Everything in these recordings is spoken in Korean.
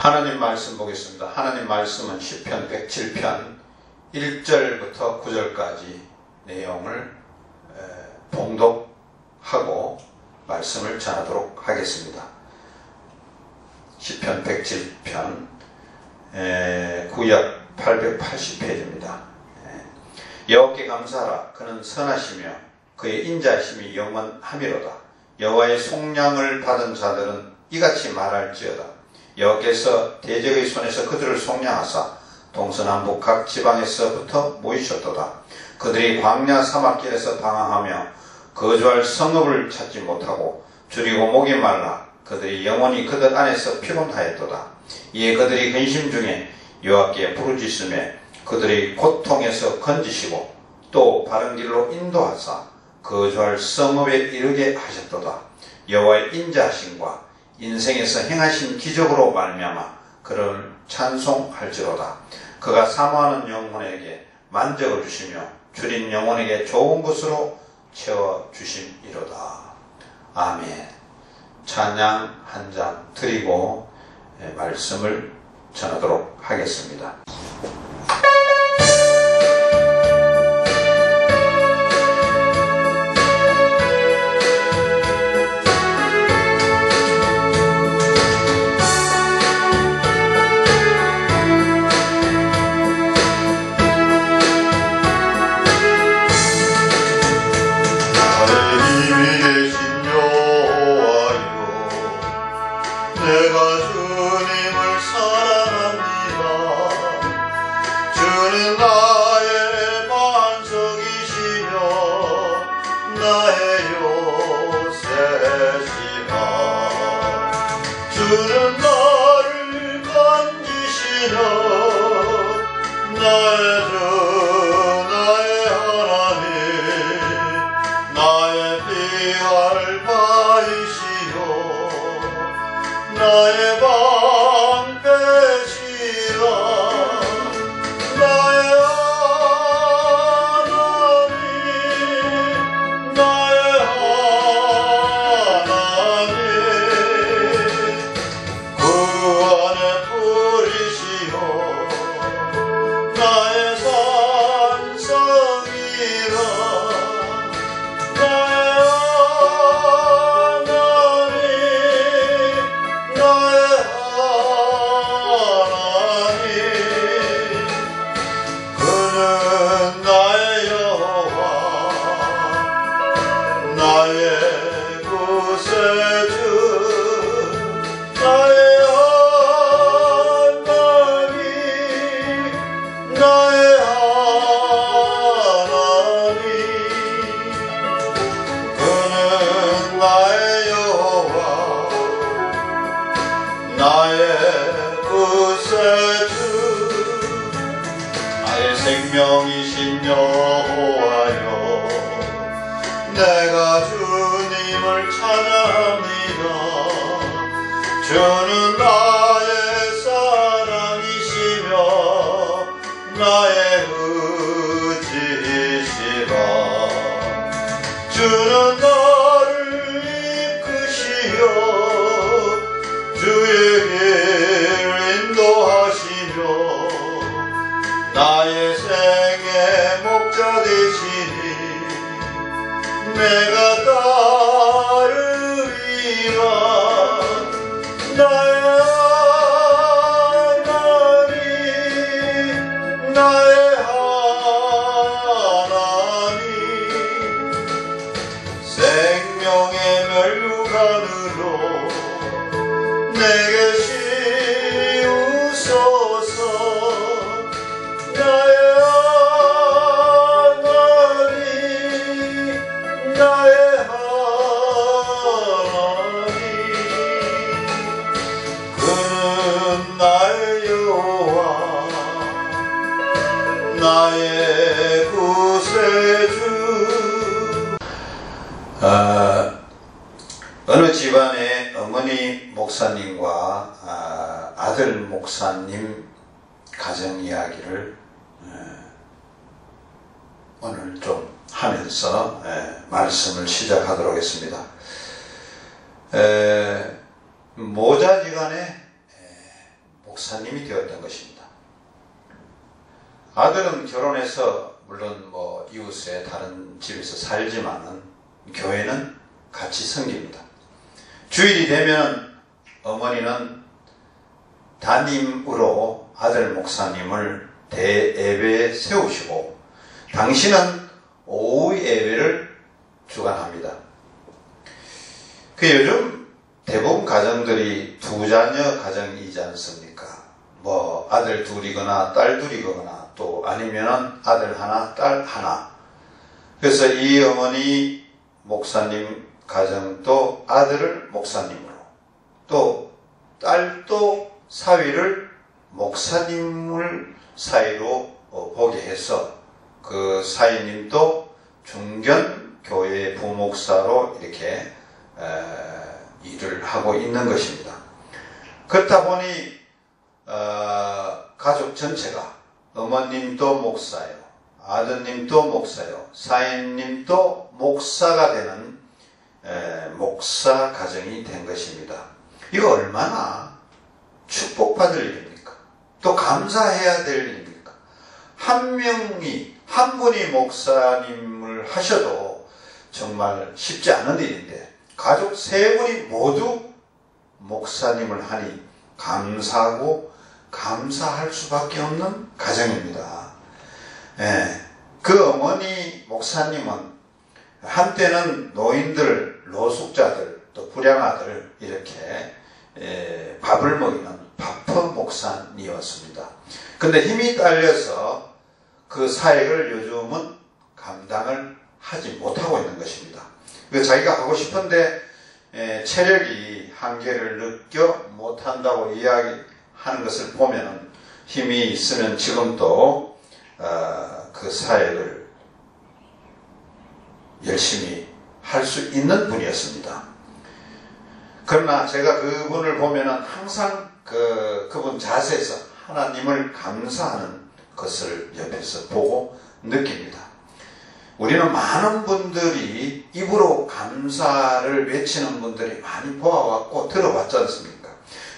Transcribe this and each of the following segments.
하나님 말씀 보겠습니다. 하나님 말씀은 시편 107편 1절부터 9절까지 내용을 봉독하고 말씀을 전하도록 하겠습니다. 시편 107편 구약 880페이지입니다. 여호와께 감사하라. 그는 선하시며 그의 인자하심이 영원하미로다. 여호와의 속량을 받은 자들은 이같이 말할지어다. 여호와께서 대적의 손에서 그들을 속량하사 동서남북 각 지방에서부터 모이셨도다. 그들이 광야 사막길에서 방황하며 거주할 성읍을 찾지 못하고 줄이고 목이 말라 그들이 영원히 그들 안에서 피곤하였도다. 이에 그들이 근심 중에 여호와께 부르짖으며 그들의 고통에서 건지시고 또 바른 길로 인도하사 거주할 성읍에 이르게 하셨도다. 여호와의 인자하심과 인생에서 행하신 기적으로 말미암아 그를 찬송할지로다. 그가 사모하는 영혼에게 만족을 주시며 줄인 영혼에게 좋은 것으로 채워주심이로다. 아멘. 찬양 한 장 드리고 말씀을 전하도록 하겠습니다. 생명이신 여호와여, 내가 주님을 찬양합니다. 주는 나의 사랑이시며 나의 의지시라. 주는 나를 이끄시어 주의 길 인도하시며 나의 생의 목자 되시니 내가 따르리라. 나의 하나님, 나의 하나님, 생명의 멸류관으로 내게 씌우소서. 나의 하나님, 나의 하나님, 그는 나의 여호와, 나의 구세주. 어느 집안의 어머니 목사님과 아들 목사님 가정 이야기를 오늘 좀 하면서 말씀을 시작하도록 하겠습니다. 모자지간에 목사님이 되었던 것입니다. 아들은 결혼해서 물론 뭐 이웃에 다른 집에서 살지만은 교회는 같이 섬깁니다. 주일이 되면 어머니는 담임으로 아들 목사님을 대예배에 세우시고 당신은 오후 예배를 주관합니다. 요즘 대부분 가정들이 두 자녀 가정이지 않습니까? 뭐 아들 둘이거나 딸 둘이거나 또 아니면은 아들 하나 딸 하나. 그래서 이 어머니 목사님 가정도 아들을 목사님으로 또 딸도 사위를 목사님을 사이로 보게 해서 그 사위님도 중견교회 부목사로 이렇게 일을 하고 있는 것입니다. 그렇다 보니 가족 전체가 어머님도 목사요, 아드님도 목사요, 사위님도 목사가 되는 목사 가정이 된 것입니다. 이거 얼마나 축복받을 일입니까? 또 감사해야 될 일입니까? 한 분이 목사님을 하셔도 정말 쉽지 않은 일인데 가족 세 분이 모두 목사님을 하니 감사하고 감사할 수밖에 없는 가정입니다. 그 어머니 목사님은 한때는 노인들, 노숙자들, 또 불량아들 이렇게 밥을 먹이는 밥퍼 목사님이었습니다. 근데 힘이 딸려서 그 사역을 요즘은 감당을 하지 못하고 있는 것입니다. 자기가 하고 싶은데 체력이 한계를 느껴 못한다고 이야기하는 것을 보면 힘이 있으면 지금도 그 사역을 열심히 할 수 있는 분이었습니다. 그러나 제가 그분을 보면 항상 그분 자세에서 하나님을 감사하는 것을 옆에서 보고 느낍니다. 우리는 많은 분들이 입으로 감사를 외치는 분들이 많이 보아왔고 들어봤지 않습니까?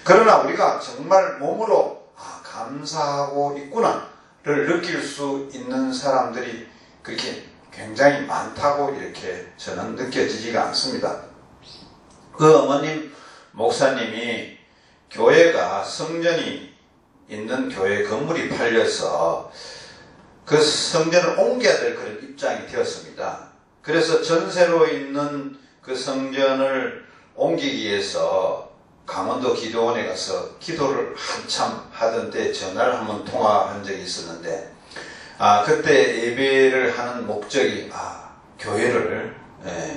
그러나 우리가 정말 몸으로 감사하고 있구나를 느낄 수 있는 사람들이 그렇게 굉장히 많다고 이렇게 저는 느껴지지가 않습니다. 그 어머님 목사님이 교회가 성전이 있는 교회 건물이 팔려서 그 성전을 옮겨야 될 그런 입장이 되었습니다. 그래서 전세로 있는 그 성전을 옮기기 위해서 강원도 기도원에 가서 기도를 한참 하던 때 전화를 한번 통화한 적이 있었는데 그때 예배를 하는 목적이 교회를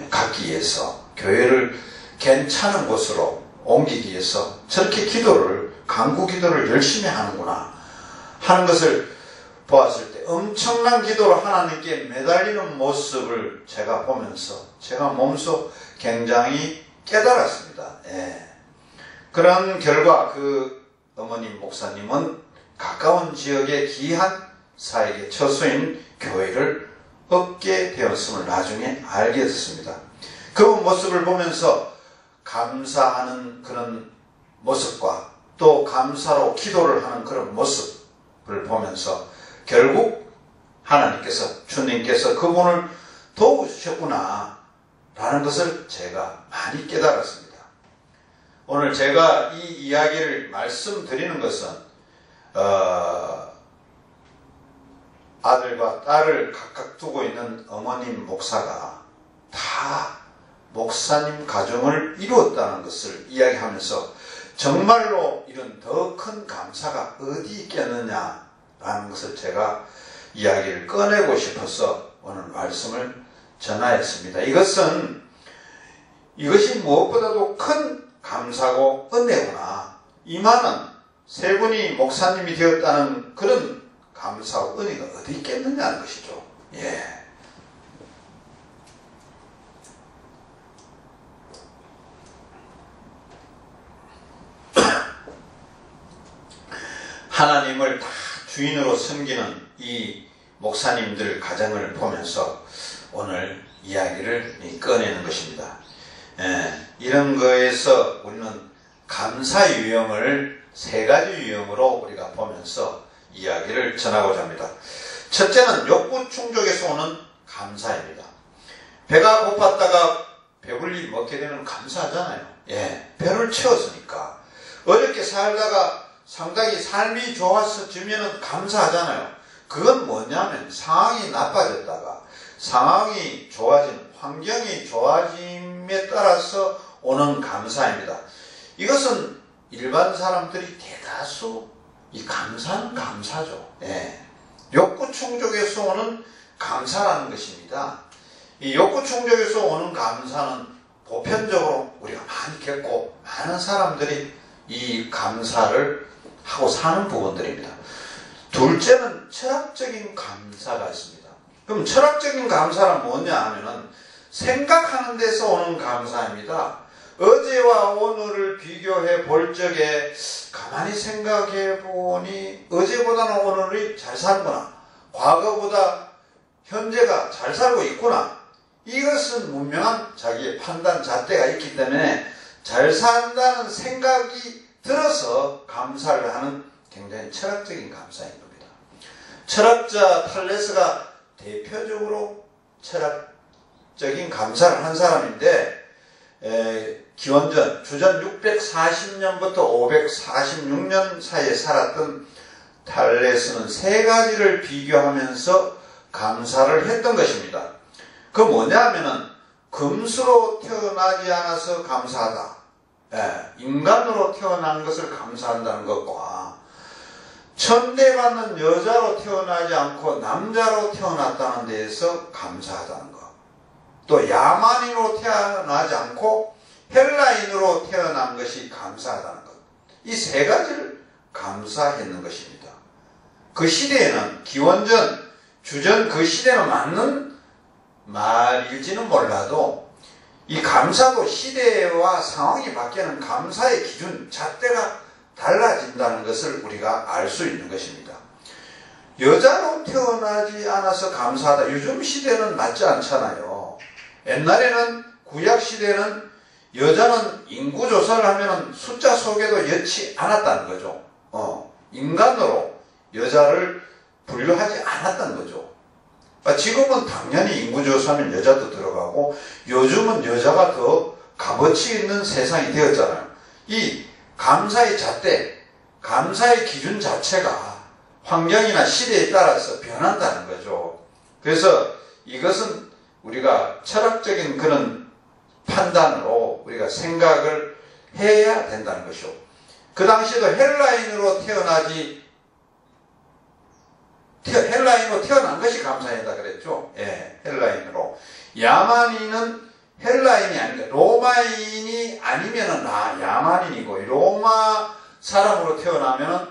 갖기 위해서 교회를 괜찮은 곳으로 옮기기 위해서 저렇게 간구 기도를 열심히 하는구나 하는 것을 보았을 때 엄청난 기도로 하나님께 매달리는 모습을 제가 보면서 제가 몸소 굉장히 깨달았습니다. 그런 결과 그 어머님 목사님은 가까운 지역의 귀한 사역의 처소인 교회를 얻게 되었음을 나중에 알게 됐습니다. 그 모습을 보면서 감사하는 그런 모습과 또 감사로 기도를 하는 그런 모습을 보면서 결국 하나님께서 주님께서 그분을 도우셨구나 라는 것을 제가 많이 깨달았습니다. 오늘 제가 이 이야기를 말씀드리는 것은 아들과 딸을 각각 두고 있는 어머님 목사가 다 목사님 가정을 이루었다는 것을 이야기하면서 정말로 이런 더 큰 감사가 어디 있겠느냐라는 것을 제가 이야기를 꺼내고 싶어서 오늘 말씀을 전하였습니다. 이것이 무엇보다도 큰 감사고 은혜구나. 이만은 세 분이 목사님이 되었다는 그런 감사와 은혜가 어디 있겠느냐는 것이죠. 하나님을 다 주인으로 섬기는 이 목사님들 가정을 보면서 오늘 이야기를 꺼내는 것입니다. 이런 거에서 우리는 감사 유형을 세 가지 유형으로 우리가 보면서 이야기를 전하고자 합니다. 첫째는 욕구 충족에서 오는 감사입니다. 배가 고팠다가 배불리 먹게 되면 감사하잖아요. 예, 배를 채웠으니까. 어렵게 살다가 상당히 삶이 좋아서지면 감사하잖아요. 그건 뭐냐면 상황이 나빠졌다가 상황이 좋아진, 환경이 좋아짐에 따라서 오는 감사입니다. 이것은 일반 사람들이 대다수 이 감사는 감사죠. 예. 욕구 충족에서 오는 감사라는 것입니다. 이 욕구 충족에서 오는 감사는 보편적으로 우리가 많이 겪고 많은 사람들이 이 감사를 하고 사는 부분들입니다. 둘째는 철학적인 감사가 있습니다. 그럼 철학적인 감사는 뭐냐 하면은 생각하는 데서 오는 감사입니다. 어제와 오늘을 비교해 볼 적에 가만히 생각해 보니 어제보다는 오늘이 잘 살구나. 과거보다 현재가 잘 살고 있구나. 이것은 분명한 자기의 판단 잣대가 있기 때문에 잘 산다는 생각이 들어서 감사를 하는 굉장히 철학적인 감사인 겁니다. 철학자 탈레스가 대표적으로 철학적인 감사를 한 사람인데 기원전 주전 640년부터 546년 사이에 살았던 탈레스는 세 가지를 비교하면서 감사를 했던 것입니다. 그 뭐냐면은 금수로 태어나지 않아서 감사하다. 인간으로 태어난 것을 감사한다는 것과 천대받는 여자로 태어나지 않고 남자로 태어났다는 데에서 감사하다는 것. 또 야만인으로 태어나지 않고 헬라인으로 태어난 것이 감사하다는 것. 이 세 가지를 감사했는 것입니다. 그 시대에는 기원전, 주전 그 시대는 맞는 말일지는 몰라도 이 감사도 시대와 상황이 바뀌는 감사의 기준, 잣대가 달라진다는 것을 우리가 알 수 있는 것입니다. 여자로 태어나지 않아서 감사하다. 요즘 시대는 맞지 않잖아요. 옛날에는 구약시대는 여자는 인구조사를 하면 숫자 속에도 여치 않았다는 거죠. 인간으로 여자를 분류하지 않았다는 거죠. 지금은 당연히 인구조사하면 여자도 들어가고 요즘은 여자가 더 값어치 있는 세상이 되었잖아요. 이 감사의 잣대, 감사의 기준 자체가 환경이나 시대에 따라서 변한다는 거죠. 그래서 이것은 우리가 철학적인 그런 판단으로 우리가 생각을 해야 된다는 것이죠. 그 당시에도 헬라인으로 태어난 것이 감사하다 그랬죠. 예, 헬라인으로. 야만인은 헬라인이 아니라 로마인이 아니면은 야만인이고 로마 사람으로 태어나면은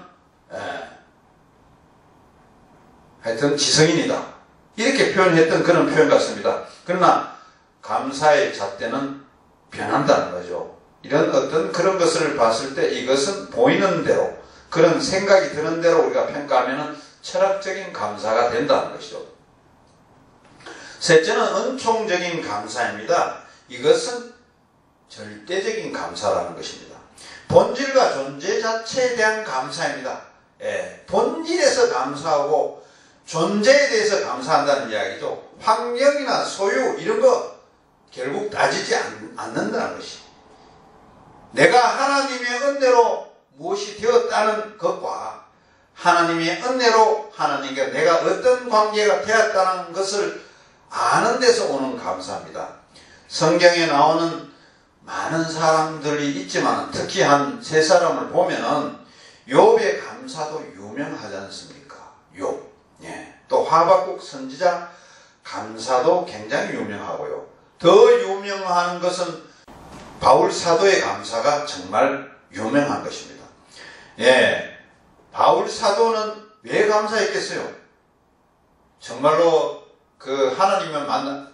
하여튼 지성인이다. 이렇게 표현했던 그런 표현 같습니다. 그러나 감사의 잣대는 변한다는 거죠. 이런 어떤 그런 것을 봤을 때 이것은 보이는 대로 그런 생각이 드는 대로 우리가 평가하면은 철학적인 감사가 된다는 것이죠. 셋째는 은총적인 감사입니다. 이것은 절대적인 감사라는 것입니다. 본질과 존재 자체에 대한 감사입니다. 본질에서 감사하고 존재에 대해서 감사한다는 이야기죠. 환경이나 소유 이런 거 결국 따지지 않는다는 것이. 내가 하나님의 은혜로 무엇이 되었다는 것과 하나님의 은혜로 하나님과 내가 어떤 관계가 되었다는 것을 아는 데서 오는 감사입니다. 성경에 나오는 많은 사람들이 있지만 특히 한 세 사람을 보면은 욥의 감사도 유명하지 않습니까? 욥. 또 하박국 선지자 감사도 굉장히 유명하고요. 더 유명한 것은 바울 사도의 감사가 정말 유명한 것입니다. 바울 사도는 왜 감사했겠어요? 정말로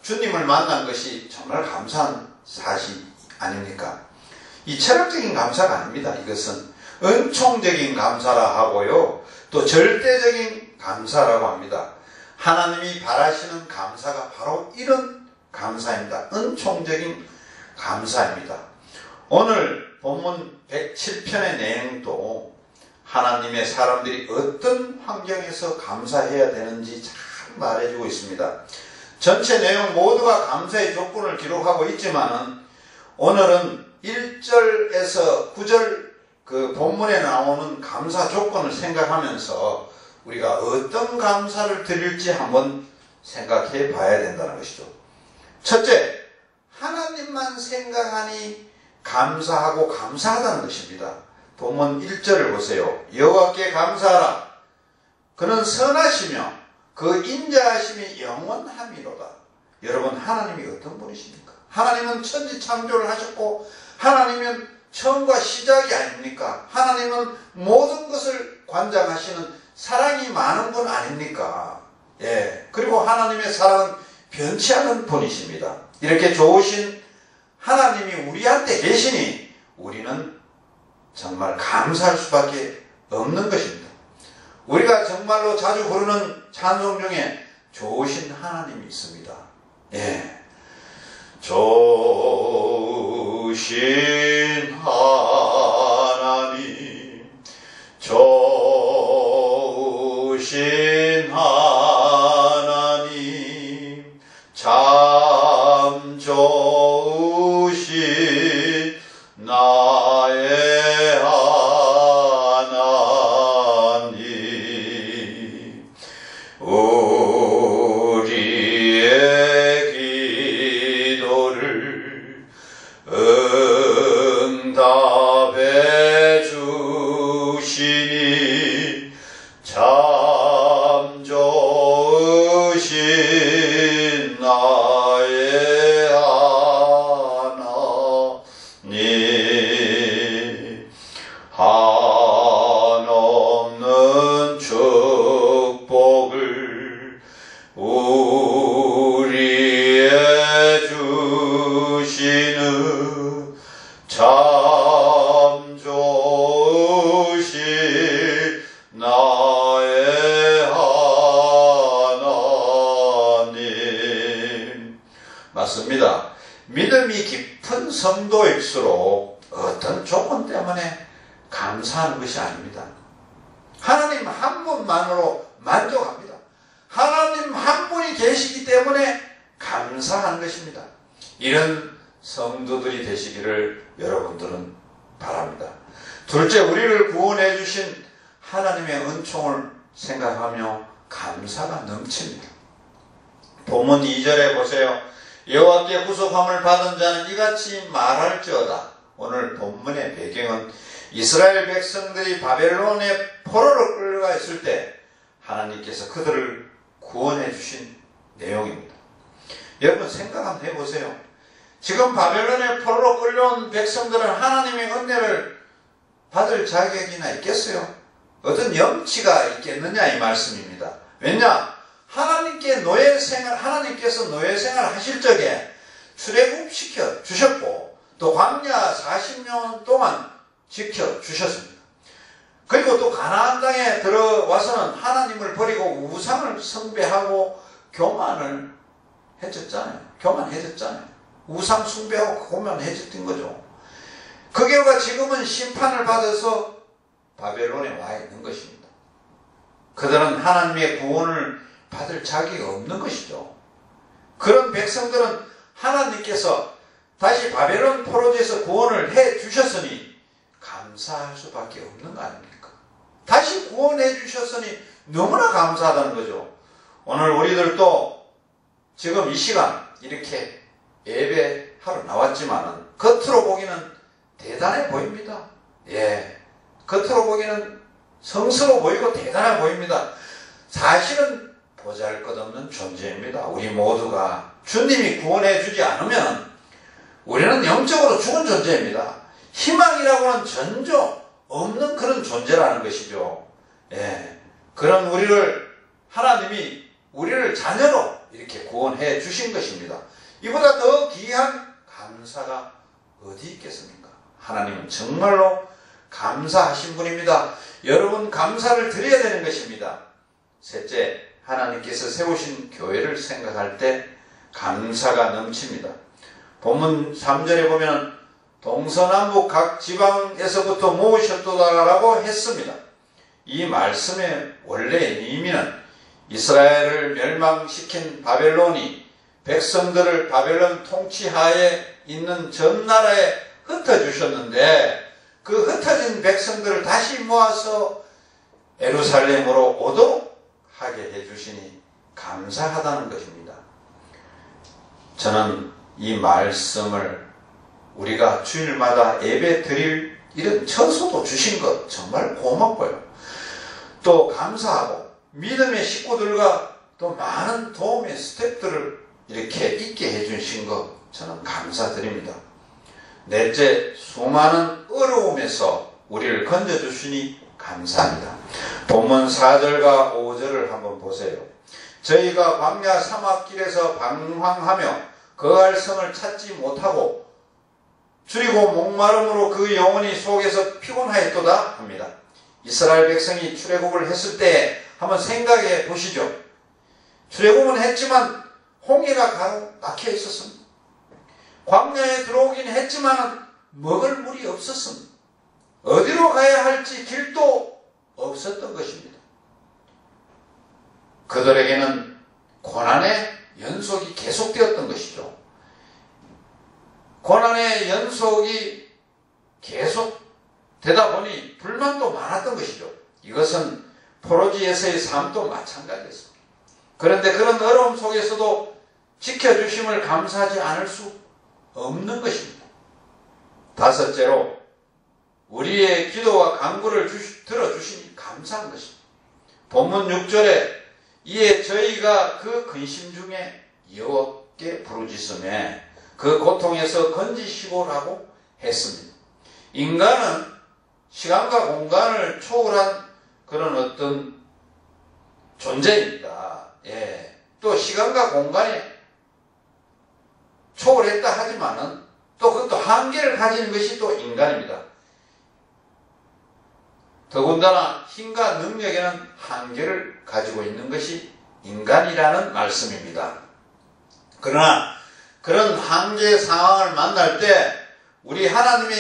주님을 만난 것이 정말 감사한 사실 아닙니까? 이 철학적인 감사가 아닙니다. 이것은 은총적인 감사라 하고요. 또 절대적인 감사라고 합니다. 하나님이 바라시는 감사가 바로 이런 감사입니다. 은총적인 감사입니다. 오늘 본문 107편의 내용도 하나님의 사람들이 어떤 환경에서 감사해야 되는지 잘 말해주고 있습니다. 전체 내용 모두가 감사의 조건을 기록하고 있지만은 오늘은 1절에서 9절 그 본문에 나오는 감사 조건을 생각하면서 우리가 어떤 감사를 드릴지 한번 생각해 봐야 된다는 것이죠. 첫째, 하나님만 생각하니 감사하고 감사하다는 것입니다. 본문 1절을 보세요. 여호와께 감사하라. 그는 선하시며 그 인자하심이 영원함이로다. 여러분, 하나님이 어떤 분이십니까? 하나님은 천지 창조를 하셨고 하나님은 처음과 시작이 아닙니까? 하나님은 모든 것을 관장하시는 사랑이 많은 분 아닙니까? 예. 그리고 하나님의 사랑은 변치 않은 분이십니다. 이렇게 좋으신 하나님이 우리한테 계시니 우리는 정말 감사할 수밖에 없는 것입니다. 우리가 정말로 자주 부르는 찬송 중에 좋으신 하나님이 있습니다. 예. 좋으신 하나님, 좋으신 하나님, 참 좋으신 나의 하나님, 우리의 기도를 응답해 주시니 참 좋으신 나의 하나님, 한없는 축복을 우리의 주시는 참 좋으신 나의 하나님. 맞습니다. 믿음이 깊은 성도일수록 어떤 조건 때문에 감사하는 것이 아닙니다. 하나님 한 분만으로 만족합니다. 하나님 한 분이 계시기 때문에 감사하는 것입니다. 이런 성도들이 되시기를 여러분들은 바랍니다. 둘째, 우리를 구원해 주신 하나님의 은총을 생각하며 감사가 넘칩니다. 본문 2절에 보세요. 여호와께 구속함을 받은 자는 이같이 말할지어다. 오늘 본문의 배경은 이스라엘 백성들이 바벨론의 포로로 끌려가 있을 때 하나님께서 그들을 구원해 주신 내용입니다. 여러분 생각 한번 해보세요. 지금 바벨론의 포로로 끌려온 백성들은 하나님의 은혜를 받을 자격이나 있겠어요? 어떤 염치가 있겠느냐 이 말씀입니다. 왜냐? 하나님께서 노예 생활 하실 적에 출애굽시켜 주셨고 또 광야 40년 동안 지켜 주셨습니다. 그리고 또 가나안 땅에 들어와서는 하나님을 버리고 우상을 숭배하고 교만해졌잖아요. 우상 숭배하고 교만해졌던 거죠. 그 결과 지금은 심판을 받아서 바벨론에 와 있는 것입니다. 그들은 하나님의 구원을 받을 자격이 없는 것이죠. 그런 백성들은 하나님께서 다시 바벨론 포로지에서 구원을 해 주셨으니 감사할 수밖에 없는 거 아닙니까? 다시 구원해 주셨으니 너무나 감사하다는 거죠. 오늘 우리들도 지금 이 시간 이렇게 예배하러 나왔지만은 겉으로 보기는 대단해 보입니다. 예. 겉으로 보기는 성스러워 보이고 대단해 보입니다. 사실은 보잘것없는 존재입니다. 우리 모두가 주님이 구원해 주지 않으면 우리는 영적으로 죽은 존재입니다. 희망이라고는 전혀 없는 그런 존재라는 것이죠. 예. 그런 하나님이 우리를 자녀로 이렇게 구원해 주신 것입니다. 이보다 더 귀한 감사가 어디 있겠습니까? 하나님은 정말로 감사하신 분입니다. 여러분 감사를 드려야 되는 것입니다. 셋째, 하나님께서 세우신 교회를 생각할 때 감사가 넘칩니다. 본문 3절에 보면 동서남북 각 지방에서부터 모으셨도다라고 했습니다. 이 말씀의 원래의 의미는 이스라엘을 멸망시킨 바벨론이 백성들을 바벨론 통치하에 있는 전 나라에 흩어주셨는데 그 흩어진 백성들을 다시 모아서 예루살렘으로 오도록 하게 해주시니 감사하다는 것입니다. 저는 이 말씀을 우리가 주일마다 예배 드릴 이런 처소도 주신 것 정말 고맙고요. 또 감사하고 믿음의 식구들과 또 많은 도움의 스태프들을 이렇게 있게 해주신 것 저는 감사드립니다. 넷째, 수많은 어려움에서 우리를 건져주시니 감사합니다. 본문 4절과 5절을 한번 보세요. 저희가 광야 사막길에서 방황하며 거할 성을 찾지 못하고 줄이고 목마름으로 그 영혼이 속에서 피곤하였도다 합니다. 이스라엘 백성이 출애굽을 했을 때 한번 생각해 보시죠. 출애굽은 했지만 홍해가 가로 막혀 있었습니다. 광야에 들어오긴 했지만 먹을 물이 없었습니다. 어디로 가야 할지 길도 없었던 것입니다. 그들에게는 고난의 연속이 계속되었던 것이죠. 고난의 연속이 계속 되다 보니 불만도 많았던 것이죠. 이것은 포로지에서의 삶도 마찬가지였습니다. 그런데 그런 어려움 속에서도 지켜주심을 감사하지 않을 수 없는 것입니다. 다섯째로 우리의 기도와 간구를 들어주시니 감사한 것입니다. 본문 6절에 이에 저희가 그 근심 중에 여호와께 부르짖음에 그 고통에서 건지시고라고 했습니다. 인간은 시간과 공간을 초월한 그런 어떤 존재입니다. 예. 또 시간과 공간에 초월했다 하지만은 또 그것도 한계를 가지는 것이 또 인간입니다. 더군다나 힘과 능력에는 한계를 가지고 있는 것이 인간이라는 말씀입니다. 그러나 그런 한계 상황을 만날 때 우리 하나님은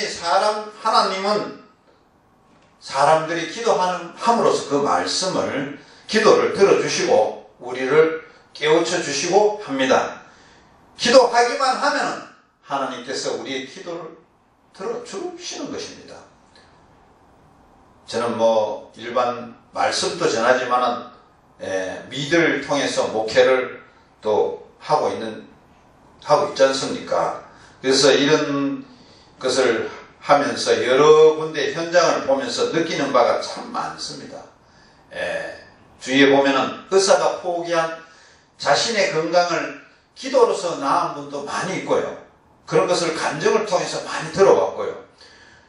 사람들이 기도함으로써 그 말씀을 기도를 들어주시고 우리를 깨우쳐 주시고 합니다. 기도하기만 하면 하나님께서 우리의 기도를 들어주시는 것입니다. 저는 일반 말씀도 전하지만은 미드를 통해서 목회를 또 하고 있지 않습니까? 그래서 이런 것을 하면서 여러 군데 현장을 보면서 느끼는 바가 참 많습니다. 주위에 보면은 의사가 포기한 자신의 건강을 기도로서 나은 분도 많이 있고요. 그런 것을 간증을 통해서 많이 들어봤고요.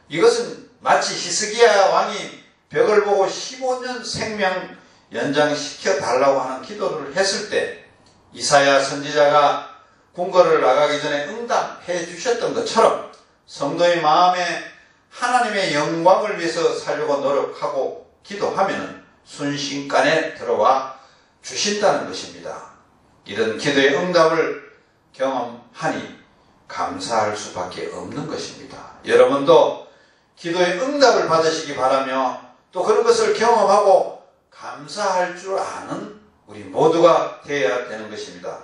이것은 마치 히스기야 왕이 벽을 보고 15년 생명 연장시켜 달라고 하는 기도를 했을 때 이사야 선지자가 궁궐을 나가기 전에 응답해 주셨던 것처럼 성도의 마음에 하나님의 영광을 위해서 살려고 노력하고 기도하면 순식간에 들어와 주신다는 것입니다. 이런 기도의 응답을 경험하니 감사할 수밖에 없는 것입니다. 여러분도 기도의 응답을 받으시기 바라며 또 그런 것을 경험하고 감사할 줄 아는 우리 모두가 되어야 되는 것입니다.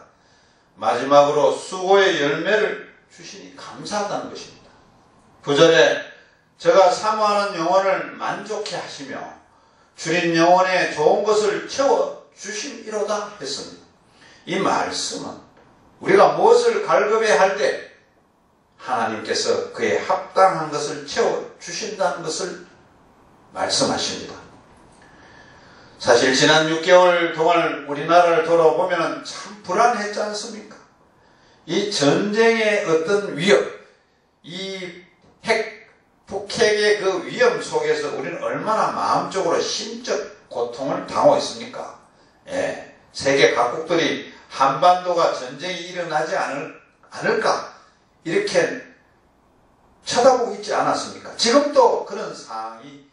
마지막으로 수고의 열매를 주시니 감사하다는 것입니다. 9절에 저가 사모하는 영혼을 만족해 하시며 줄인 영혼에 좋은 것을 채워 주심이로다 했습니다. 이 말씀은 우리가 무엇을 갈급해야 할 때 하나님께서 그에 합당한 것을 채워 주신다는 것을 말씀하십니다. 사실 지난 6개월 동안 우리나라를 돌아보면 참 불안했지 않습니까? 이 전쟁의 어떤 위협, 이 북핵의 그 위험 속에서 우리는 얼마나 마음적으로 심적 고통을 당하고 있습니까? 세계 각국들이 한반도가 전쟁이 일어나지 않을까 이렇게 쳐다보고 있지 않았습니까? 지금도 그런 상황이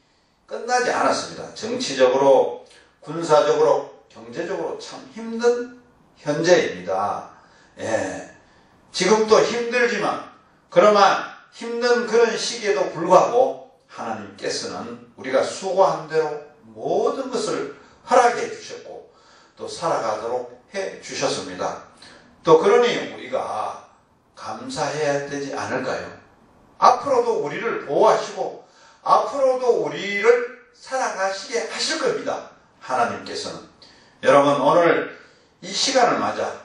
끝나지 않았습니다. 정치적으로, 군사적으로, 경제적으로 참 힘든 현재입니다. 지금도 힘들지만 그러나 힘든 그런 시기에도 불구하고 하나님께서는 우리가 수고한 대로 모든 것을 허락해 주셨고 또 살아가도록 해 주셨습니다. 또 그러니 우리가 감사해야 되지 않을까요? 앞으로도 우리를 보호하시고 앞으로도 우리를 살아가시게 하실 겁니다. 하나님께서는. 여러분, 오늘 이 시간을 맞아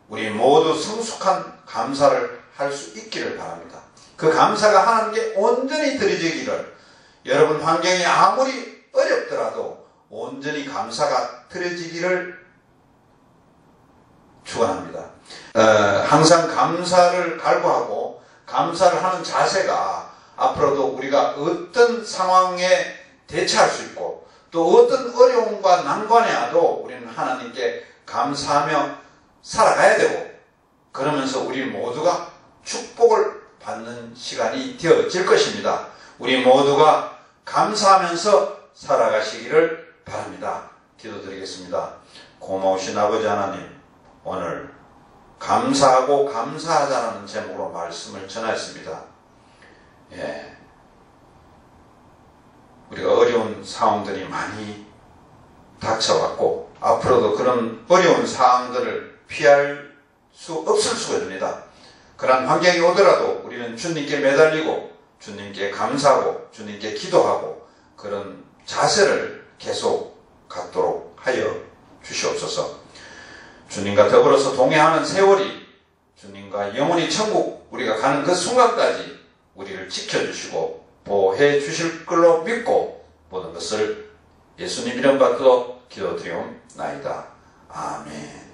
우리 모두 성숙한 감사를 할 수 있기를 바랍니다. 그 감사가 하나님께 온전히 드려지기를, 여러분 환경이 아무리 어렵더라도 온전히 감사가 드려지기를 축원합니다. 항상 감사를 갈구하고 감사를 하는 자세가 앞으로도 우리가 어떤 상황에 대처할 수 있고 또 어떤 어려움과 난관에 와도 우리는 하나님께 감사하며 살아가야 되고, 그러면서 우리 모두가 축복을 받는 시간이 되어질 것입니다. 우리 모두가 감사하면서 살아가시기를 바랍니다. 기도드리겠습니다. 고마우신 아버지 하나님, 오늘 감사하고 감사하자는 제목으로 말씀을 전하였습니다. 우리가 어려운 상황들이 많이 닥쳐왔고 앞으로도 그런 어려운 상황들을 피할 수 없을 수가 있습니다. 그런 환경이 오더라도 우리는 주님께 매달리고 주님께 감사하고 주님께 기도하고 그런 자세를 계속 갖도록 하여 주시옵소서. 주님과 더불어서 동행하는 세월이 주님과 영원히 천국 우리가 가는 그 순간까지 우리를 지켜주시고 보호해 주실 걸로 믿고 모든 것을 예수님 이름 받들어 기도드리옵나이다. 아멘.